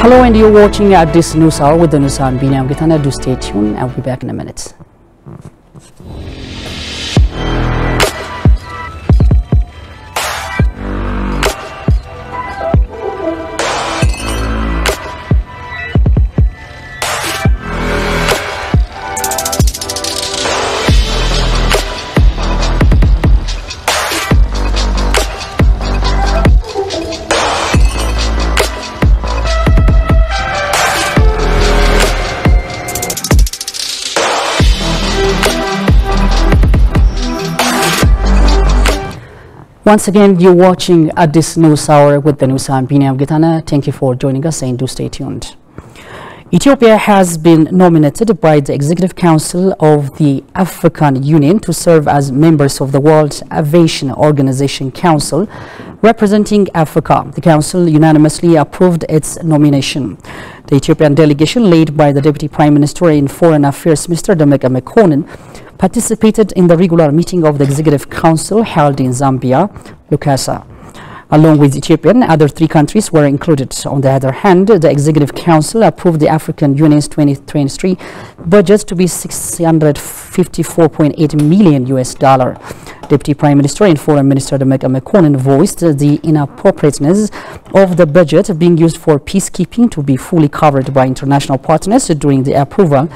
Hello, and you're watching at this news hour with the news hour. I'm Gitana. Do stay tuned. I'll be back in a minute. Once again, you're watching at this news hour with the news. I'm Gitana. Thank you for joining us and do stay tuned. Ethiopia has been nominated by the Executive Council of the African Union to serve as members of the World Aviation Organization Council, representing Africa. The council unanimously approved its nomination. The Ethiopian delegation, led by the Deputy Prime Minister in Foreign Affairs, Mr. Demeke Mekonnen, participated in the regular meeting of the Executive Council held in Zambia, Lukasa. Along with Ethiopia, other three countries were included. On the other hand, the Executive Council approved the African Union's 2023 budget to be $654.8 million. Deputy Prime Minister and Foreign Minister Demeke Mekonnen voiced the inappropriateness of the budget being used for peacekeeping to be fully covered by international partners during the approval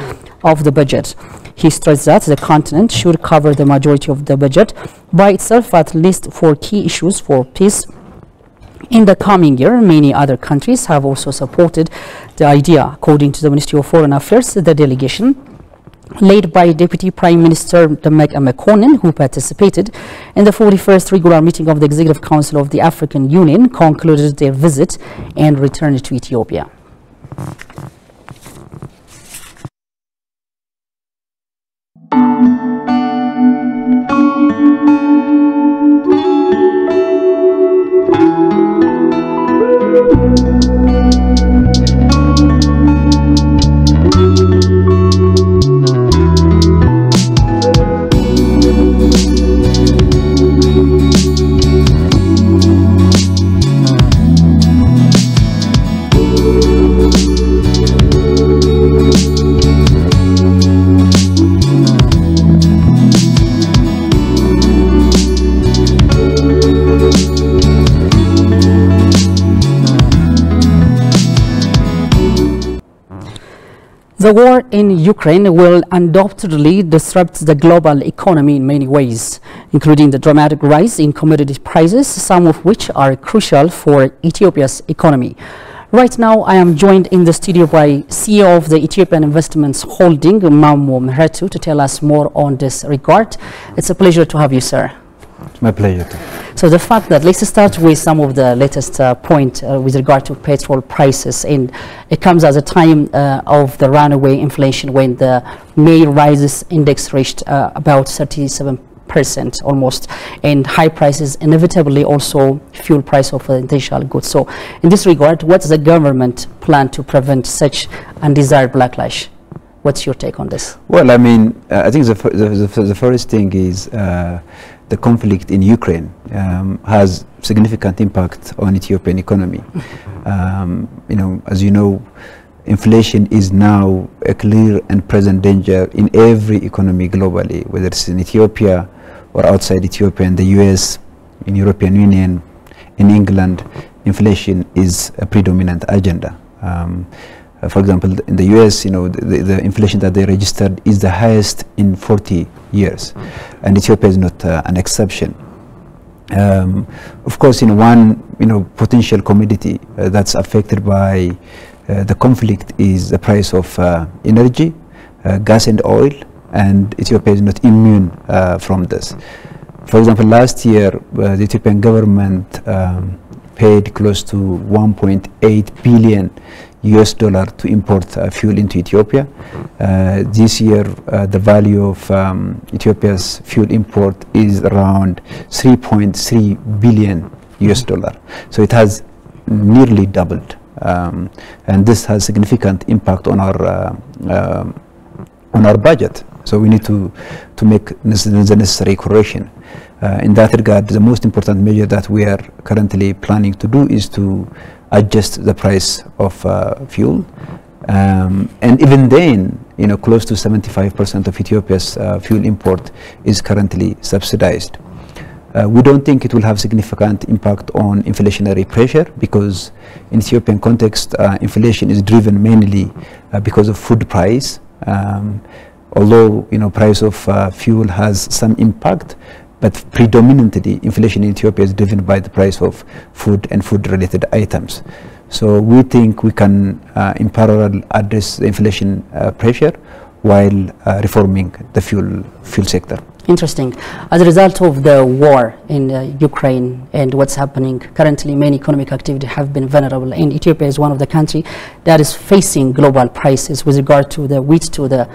of the budget. He stressed that the continent should cover the majority of the budget by itself, at least for key issues for peace. In the coming year, many other countries have also supported the idea. According to the Ministry of Foreign Affairs, the delegation, led by Deputy Prime Minister Demeke Mekonnen, who participated in the 41st regular meeting of the Executive Council of the African Union, concluded their visit and returned to Ethiopia. The war in Ukraine will undoubtedly disrupt the global economy in many ways, including the dramatic rise in commodity prices, some of which are crucial for Ethiopia's economy. Right now, I am joined in the studio by CEO of the Ethiopian Investments Holding, Mamo Mehretu, to tell us more on this regard. It's a pleasure to have you, sir. It's my pleasure. So the fact that, let's start with some of the latest point with regard to petrol prices, and it comes at a time of the runaway inflation when the May rises index reached about 37% almost, and high prices inevitably also fuel price of essential goods. So in this regard, what's the government plan to prevent such undesired backlash? What's your take on this? Well, I mean, I think the first thing is the conflict in Ukraine has significant impact on Ethiopian economy. As you know, inflation is now a clear and present danger in every economy globally, whether it's in Ethiopia or outside Ethiopia, in the US, in European Union, in England. Inflation is a predominant agenda. For example, in the US, the inflation that they registered is the highest in 40 years, and Ethiopia is not an exception. Of course, one potential commodity that's affected by the conflict is the price of energy, gas and oil, and Ethiopia is not immune from this. For example, last year, the Ethiopian government paid close to $1.8 billion to import fuel into Ethiopia. This year, the value of Ethiopia's fuel import is around $3.3 billion. So it has nearly doubled, and this has significant impact on our budget. So we need to make the necessary correction. In that regard, the most important measure that we are currently planning to do is to adjust the price of fuel. And even then, close to 75% of Ethiopia's fuel import is currently subsidized. We don't think it will have significant impact on inflationary pressure because in Ethiopian context, inflation is driven mainly because of food price. Although price of fuel has some impact, but predominantly inflation in Ethiopia is driven by the price of food and food-related items. So we think we can, in parallel, address the inflation pressure while reforming the fuel sector. Interesting. As a result of the war in Ukraine and what's happening currently, many economic activities have been vulnerable, and Ethiopia is one of the countries that is facing global prices with regard to the wheat, to the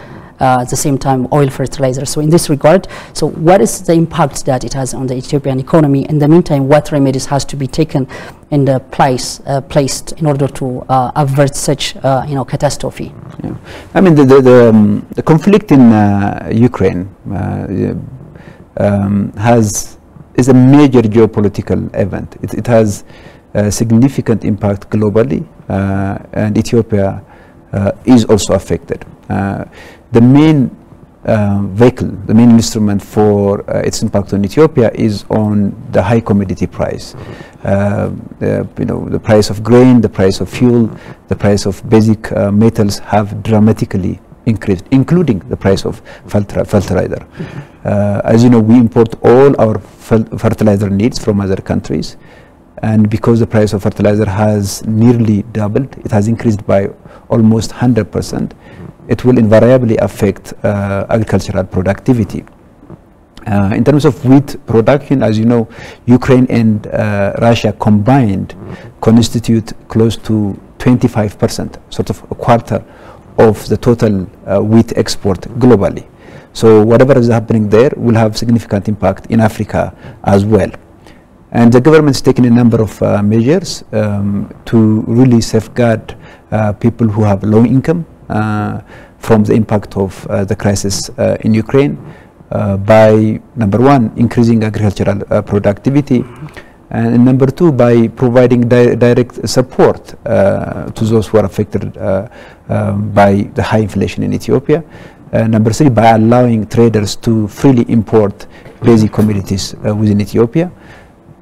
at the same time oil, fertilizer. So in this regard, so what is the impact that it has on the Ethiopian economy? In the meantime, what remedies has to be taken in the placed in order to avert such catastrophe? Yeah. I mean the conflict in Ukraine is a major geopolitical event. It has a significant impact globally, and Ethiopia is also affected. The main vehicle, the main instrument for its impact on Ethiopia is on the high commodity price. The price of grain, the price of fuel, the price of basic metals have dramatically increased, including the price of fertilizer. As you know, we import all our fertilizer needs from other countries, and because the price of fertilizer has nearly doubled, it has increased by almost 100%. It will invariably affect agricultural productivity. In terms of wheat production, as you know, Ukraine and Russia combined constitute close to 25%, sort of a quarter of the total wheat export globally. So whatever is happening there will have significant impact in Africa as well. And the government is taking a number of measures to really safeguard people who have low income from the impact of the crisis in Ukraine by, number one, increasing agricultural productivity, and number two, by providing direct support to those who are affected by the high inflation in Ethiopia. Number three, by allowing traders to freely import basic commodities within Ethiopia.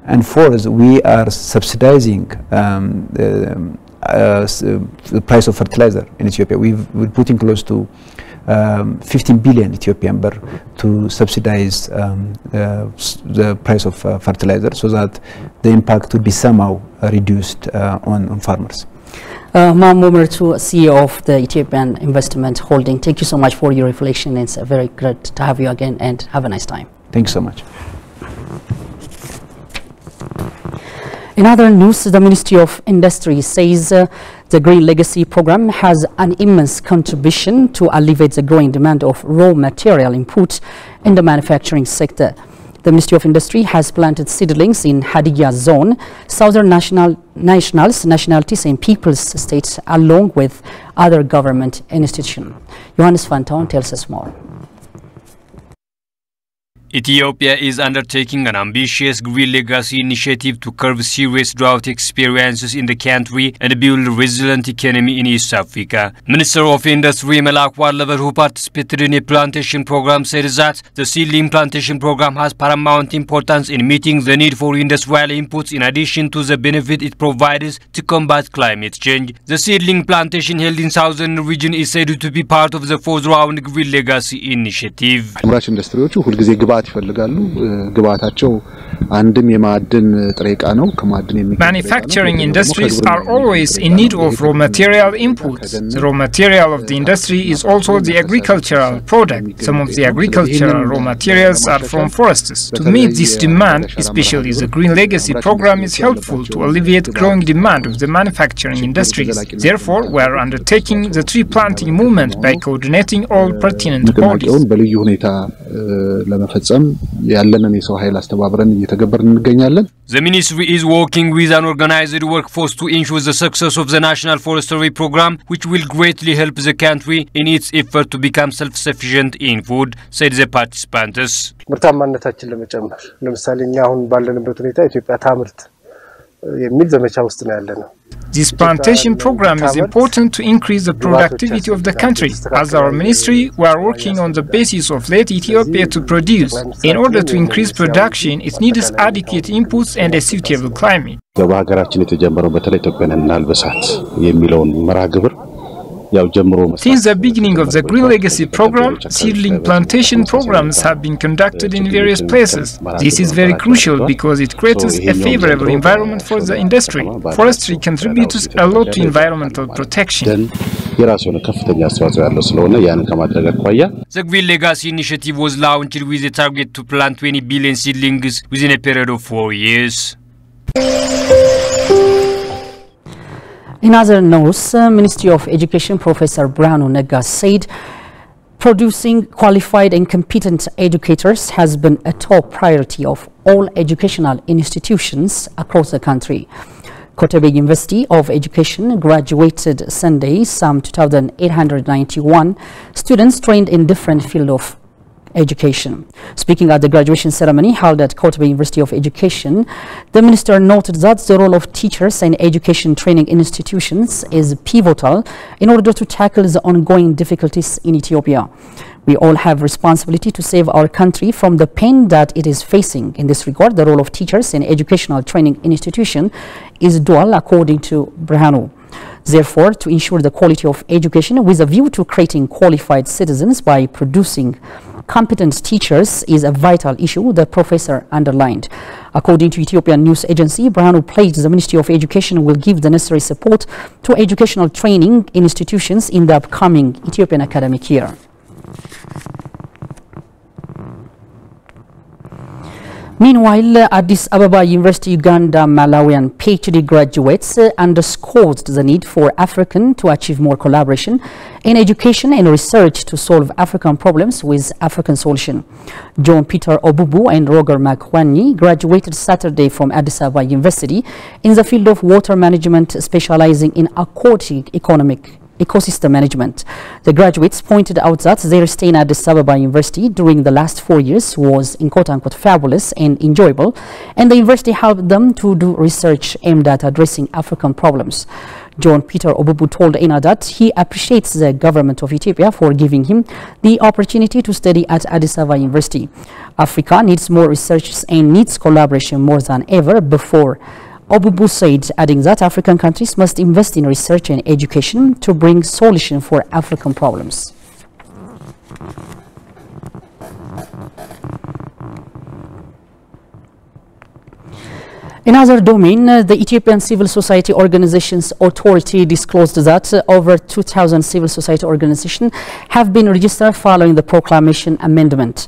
And fourth, we are subsidizing the price of fertilizer in Ethiopia. We're putting close to 15 billion Ethiopian birr to subsidize the price of fertilizer, so that the impact would be somehow reduced on farmers. Mahmoud Mertu, CEO of the Ethiopian Investment Holding, thank you so much for your reflection. It's very great to have you again, and have a nice time. Thank you so much. In other news, the Ministry of Industry says the Green Legacy program has an immense contribution to alleviate the growing demand of raw material input in the manufacturing sector. The Ministry of Industry has planted seedlings in Hadiya Zone, Southern Nationalities and People's States, along with other government institutions. Johannes Fantaun tells us more. Ethiopia is undertaking an ambitious Green Legacy initiative to curb serious drought experiences in the country and build a resilient economy in East Africa. Minister of Industry Melaku Alleber, who participated in a plantation program, said that the seedling plantation program has paramount importance in meeting the need for industrial inputs in addition to the benefit it provides to combat climate change. The seedling plantation held in Southern region is said to be part of the fourth round Green Legacy initiative. Manufacturing industries are always in need of raw material inputs. The raw material of the industry is also the agricultural product. Some of the agricultural raw materials are from forests. To meet this demand, especially the Green Legacy program is helpful to alleviate growing demand of the manufacturing industries. Therefore, we are undertaking the tree planting movement by coordinating all pertinent bodies. The ministry is working with an organized workforce to ensure the success of the National Forestry Program, which will greatly help the country in its effort to become self-sufficient in food, said the participants. የሚል ዘመቻ ውስጥ ነው ያለነው This plantation program is important to increase the productivity of the country. As our ministry, we are working on the basis of let Ethiopia to produce. In order to increase production, it needs adequate inputs and a suitable climate. በሀገራችን የተጀመረው በተለይ ኢትዮጵያን እናልበሳት የሚለውን መርሃ ግብር Since the beginning of the Green Legacy program, seedling plantation programs have been conducted in various places. This is very crucial because it creates a favorable environment for the industry. Forestry contributes a lot to environmental protection. The Green Legacy initiative was launched with a target to plant 20 billion seedlings within a period of 4 years. In other news, Ministry of Education Professor Birhanu Negga said producing qualified and competent educators has been a top priority of all educational institutions across the country. Kotebe University of Education graduated Sunday some 2,891 students trained in different fields of education. Speaking at the graduation ceremony held at Kotebe University of Education, the minister noted that the role of teachers and education training institutions is pivotal in order to tackle the ongoing difficulties in Ethiopia. We all have responsibility to save our country from the pain that it is facing. In this regard, the role of teachers in educational training institution is dual, according to Birhanu. Therefore, to ensure the quality of education with a view to creating qualified citizens by producing competent teachers is a vital issue, the professor underlined. According to Ethiopian news agency, Birhanu pledged the Ministry of Education will give the necessary support to educational training institutions in the upcoming Ethiopian academic year. Meanwhile, Addis Ababa University Uganda Malawian PhD graduates underscored the need for African to achieve more collaboration in education and research to solve African problems with African solution. John Peter Obubu and Roger Makwanyi graduated Saturday from Addis Ababa University in the field of water management, specializing in aquatic ecosystem management. The graduates pointed out that their stay in Addis Ababa University during the last 4 years was in quote-unquote fabulous and enjoyable, and the university helped them to do research aimed at addressing African problems. John Peter Obubu told ENA that he appreciates the government of Ethiopia for giving him the opportunity to study at Addis Ababa University. Africa needs more research and needs collaboration more than ever before. Obubu said, adding that African countries must invest in research and education to bring solution for African problems. In other domain, the Ethiopian Civil Society Organizations Authority disclosed that over 2,000 civil society organizations have been registered following the proclamation amendment.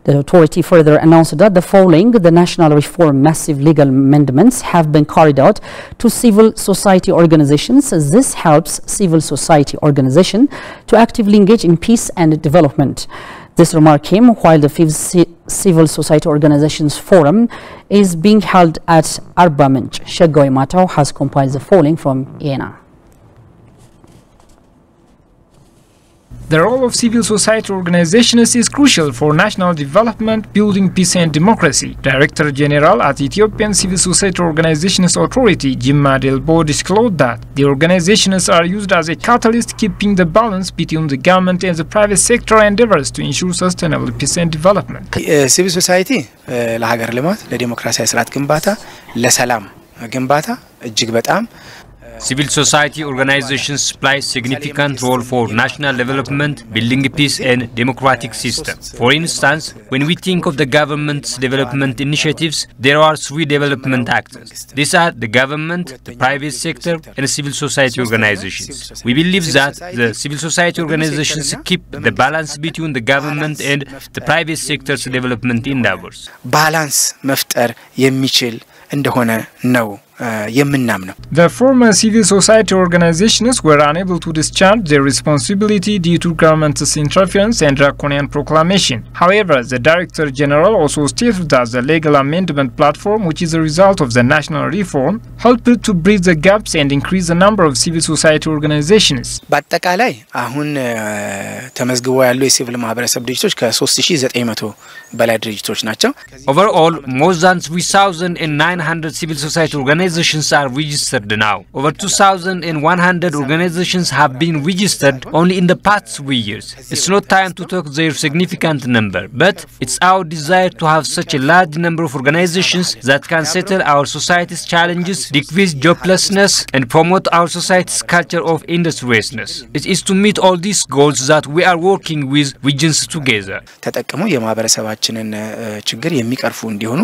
The authority further announced that the following the national reform massive legal amendments have been carried out to civil society organizations. This helps civil society organizations to actively engage in peace and development. This remark came while the 5th Civil Society Organizations Forum is being held at Arba Minch. Shagoi Matau has compiled the following from ENA. The role of civil society organizations is crucial for national development, building peace and democracy. Director General at Ethiopian Civil Society Organizations Authority, Jimma Delbo, disclosed that the organizations are used as a catalyst, keeping the balance between the government and the private sector endeavors to ensure sustainable peace and development. Civil society ለሀገር ልማት ለዲሞክራሲያዊ ስርዓት ግንባታ ለሰላም ግንባታ እጅግ በጣም Civil society organizations play significant role for national development, building a peace and democratic system. For instance, when we think of the government's development initiatives, there are 3 development actors. These are the government, the private sector and civil society organizations. We believe that the civil society organizations keep the balance between the government and the private sector's development endeavors. Balance መፍጠር የሚችል እንደሆነ ነው The former civil society organizations were unable to discharge their responsibility due to government's interference and draconian proclamation. However, the Director General also stated that the legal amendment platform, which is a result of the national reform, helped to bridge the gaps and increase the number of civil society organizations. በአጠቃላይ አሁን ተመዝግበው ያሉ የሲቪል ማህበረሰብ ድርጅቶች ከ3900 በላይ ድርጅቶች ናቸው. Overall, more than 3,900 civil society organizations organizations are registered now. Over 2,100 organizations have been registered only in the past 3 years. It's not time to talk their significant number, but it's our desire to have such a large number of organizations that can settle our society's challenges, decrease joblessness, and promote our society's culture of industriousness. It is to meet all these goals that we are working with regions together. ተጠቅሞ የማህበረሰባችንን ችግር የሚቀርፉ እንዲሆኑ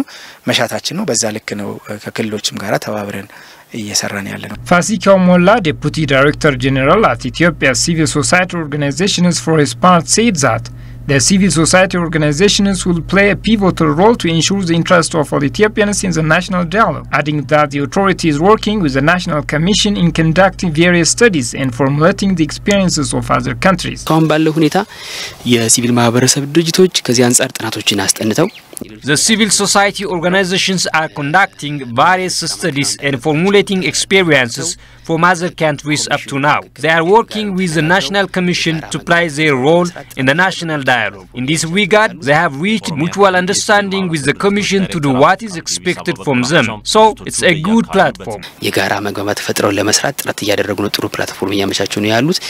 መሻታችን ነው። በዛ ልክ ነው ከክልሎችም ጋራ ተባብረን እየሰራን ያለነው። Fasikaw Molla, Deputy Director General at Ethiopia Civil Society Organizations, for his part said that the civil society organizations will play a pivotal role to ensure the interest of all Ethiopians in the national dialogue, adding that the authority is working with the National Commission in conducting various studies and formulating the experiences of other countries. ካሁን ባለው ሁኔታ የሲቪል ማህበረሰብ ድርጅቶች ከዚህ አንፃር ጥናቶችን አስጠንተው The civil society organizations are conducting various studies and formulating experiences from other countries up to now. They are working with the National Commission to play their role in the national dialogue. In this regard, they have reached mutual understanding with the Commission to do what is expected from them. So, it's a good platform. የጋራ መግባባት ፈጥረው ለመስራት ጥረት እያደረጉ ነው። ጥሩ ፕላትፎርም እያመቻቹ ነው ያሉት።